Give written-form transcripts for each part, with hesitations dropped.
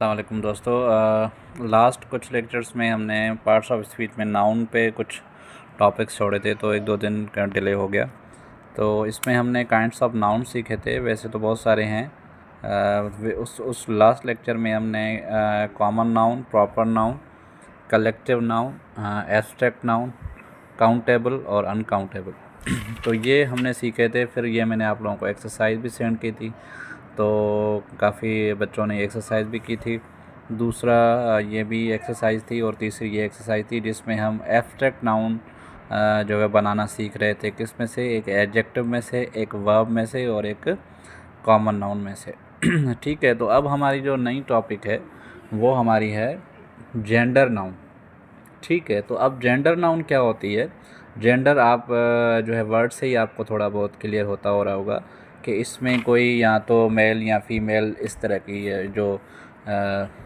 अस्सलाम वालेकुम दोस्तों। लास्ट कुछ लेक्चर्स में हमने पार्ट्स ऑफ स्पीच में नाउन पे कुछ टॉपिक्स छोड़े थे, तो 1-2 दिन का डिले हो गया। तो इसमें हमने काइंड्स ऑफ नाउन सीखे थे, वैसे तो बहुत सारे हैं। उस लास्ट लेक्चर में हमने common noun, proper noun, collective noun, abstract noun, countable और अनकाउंटेबल तो ये हमने सीखे थे। फिर ये मैंने आप लोगों को एक्सरसाइज भी सेंड की थी, तो काफ़ी बच्चों ने एक्सरसाइज भी की थी। दूसरा ये भी एक्सरसाइज थी, और तीसरी ये एक्सरसाइज थी जिसमें हम एब्स्ट्रैक्ट नाउन जो है बनाना सीख रहे थे। किस में से? एक एडजेक्टिव में से, एक वर्ब में से, और एक कॉमन नाउन में से। ठीक है, तो अब हमारी जो नई टॉपिक है वो हमारी है जेंडर नाउन। ठीक है, तो अब जेंडर नाउन क्या होती है? जेंडर आप जो है वर्ड से ही आपको थोड़ा बहुत क्लियर होता हो रहा होगा कि इसमें कोई या तो मेल या फीमेल इस तरह की जो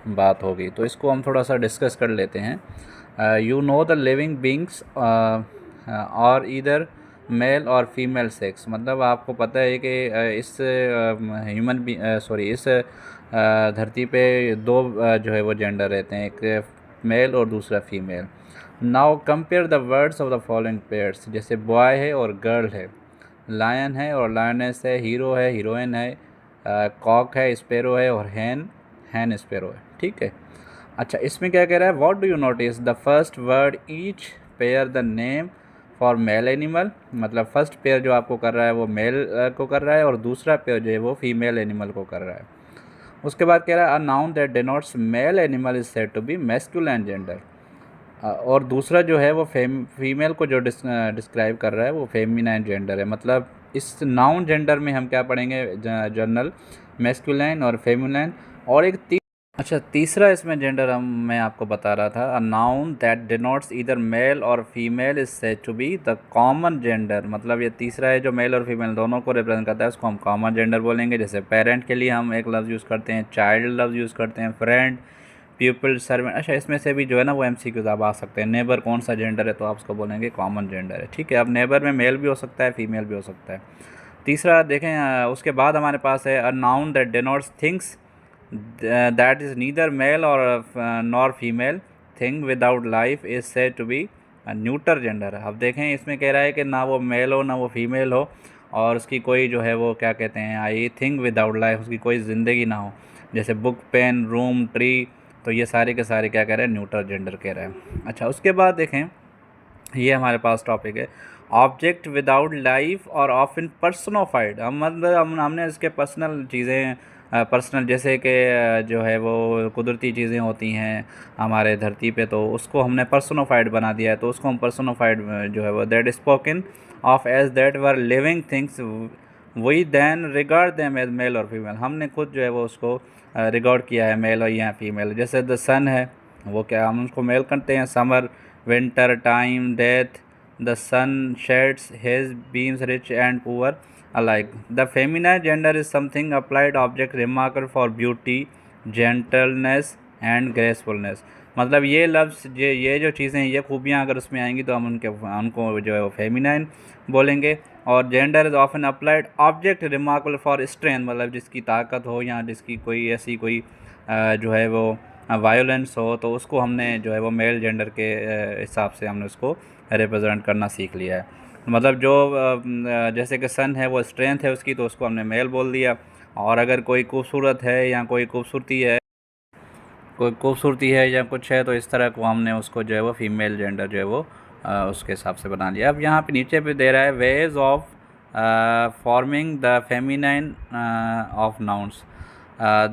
बात होगी। तो इसको हम थोड़ा सा डिस्कस कर लेते हैं। You know the living beings और ईदर मेल और फीमेल सेक्स, मतलब आपको पता है कि इस इस धरती पे दो जो है वो जेंडर रहते हैं, एक मेल और दूसरा female. Now compare the words of the following pairs, जैसे बॉय है और गर्ल है, लायन है और लायनेस है, हीरो है, हीरोइन है, कॉक है, स्पैरो है, और हैन स्पैरो है। ठीक है, अच्छा इसमें क्या कह रहा है? What do you notice the first word each pair the name for male animal, मतलब फर्स्ट पेयर जो आपको कर रहा है वो मेल को कर रहा है, और दूसरा पेयर जो है वो फीमेल एनिमल को कर रहा है। उसके बाद कह रहा है a noun that denotes male animal is said to be masculine gender, और दूसरा जो है वो फीमेल को जो डिस्क्राइब कर रहा है वो फेमिनाइन जेंडर है। मतलब इस नाउन जेंडर में हम क्या पढ़ेंगे? जनरल, मैस्कुलाइन और फेमिनाइन। और एक तीसरा इसमें जेंडर मैं आपको बता रहा था, a noun that denotes either male और female is said to be the common gender, मतलब ये तीसरा है जो मेल और फीमेल दोनों को रिप्रेजेंट करता है, उसको हम कॉमन जेंडर बोलेंगे। जैसे पेरेंट के लिए हम एक लफ्ज़ यूज़ करते हैं, चाइल्ड लफ्ज़ यूज़ करते हैं, फ्रेंड, पीपल, सर्वेंट। अच्छा इसमें से भी जो है ना वो MCQs आप आ सकते हैं। नेबर कौन सा जेंडर है? तो आप उसको बोलेंगे कॉमन जेंडर है। ठीक है, अब नेबर में मेल भी हो सकता है, फीमेल भी हो सकता है। तीसरा देखें, उसके बाद हमारे पास है a noun that denotes things that is neither male और nor female, thing without life is said to be neuter gender. अब देखें इसमें कह रहा है कि ना वो मेल हो ना वो फीमेल हो, और उसकी कोई जो है वो क्या कहते हैं, आई थिंग विदाउट लाइफ, उसकी कोई ज़िंदगी ना हो। जैसे बुक, पेन, रूम, ट्री, तो ये सारे के सारे क्या कह रहे हैं? न्यूटर जेंडर कह रहे हैं। अच्छा उसके बाद देखें, ये हमारे पास टॉपिक है ऑब्जेक्ट विदाउट लाइफ और ऑफन पर्सनोफाइड। हम मतलब हमने इसके पर्सनल चीज़ें, पर्सनल जैसे कि जो है वो कुदरती चीज़ें होती हैं हमारे धरती पे, तो उसको हमने पर्सनोफाइड बना दिया है। तो उसको हम पर्सनोफाइड जो है वो that spoken of as that were living things we then regard them as male और फीमेल, हमने खुद जो है वो उसको रिकॉर्ड किया है मेल और या फीमेल। जैसे द सन है, वो क्या हम उसको मेल करते हैं, summer, winter, time, death, the sun sheds his beams rich and poor alike. The feminine gender is something applied object remarkable for beauty, gentleness and gracefulness. मतलब ये लफ्ज़ ये जो चीज़ें, ये खूबियाँ अगर उसमें आएंगी तो हम उनको जो है वो फेमिनाइन बोलेंगे। और gender is often applied object remarkable for strength, मतलब जिसकी ताकत हो या जिसकी कोई ऐसी कोई जो है वो वायोलेंस हो, तो उसको हमने जो है वो मेल जेंडर के हिसाब से हमने उसको रिप्रेजेंट करना सीख लिया है। मतलब जो जैसे कि सन है वो स्ट्रेंथ है उसकी, तो उसको हमने मेल बोल दिया। और अगर कोई खूबसूरत है या कोई खूबसूरती है या कुछ है, तो इस तरह को हमने उसको जो है वो फीमेल जेंडर जो है वो उसके हिसाब से बना लिया। अब यहाँ पे नीचे पे दे रहा है ways of forming the feminine of nouns.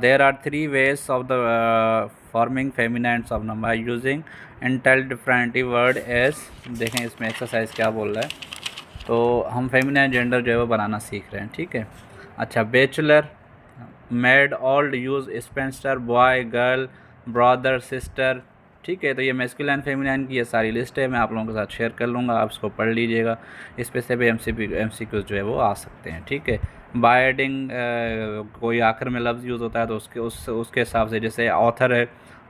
There are 3 ways of the forming feminines of noun by using इंटेलिफरेंटिव वर्ड एस। देखें इसमें एक्सरसाइज क्या बोल रहा है, तो हम फेमिनाइन जेंडर जो है वो बनाना सीख रहे हैं। ठीक है, अच्छा bachelor, made, old, use, Spencer, boy, girl, brother, sister. ठीक है, तो ये मैस्कुलाइन फेमिनाइन की ये सारी लिस्ट है, मैं आप लोगों के साथ शेयर कर लूँगा, आप इसको पढ़ लीजिएगा। इस पे से भी MCQs जो है वो आ सकते हैं। ठीक है, बाय एडिंग कोई आखिर में लफ्ज़ यूज़ होता है तो उसके हिसाब से, जैसे ऑथर है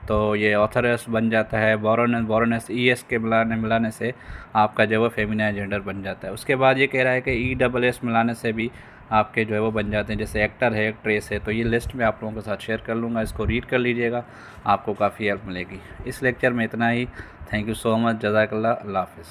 तो ये ऑथरस बन जाता है, बोरोनस ES के मिलाने से आपका जो है फेमिनाइन जेंडर बन जाता है। उसके बाद ये कह रहा है कि ESS मिलाने से भी आपके जो है वो बन जाते हैं। जैसे एक्टर है, एक्ट्रेस है, तो ये लिस्ट मैं आप लोगों के साथ शेयर कर लूँगा, इसको रीड कर लीजिएगा, आपको काफ़ी हेल्प मिलेगी। इस लेक्चर में इतना ही। थैंक यू सो मच, जज़ाकल्लाह, अल्लाह हाफ़िज़।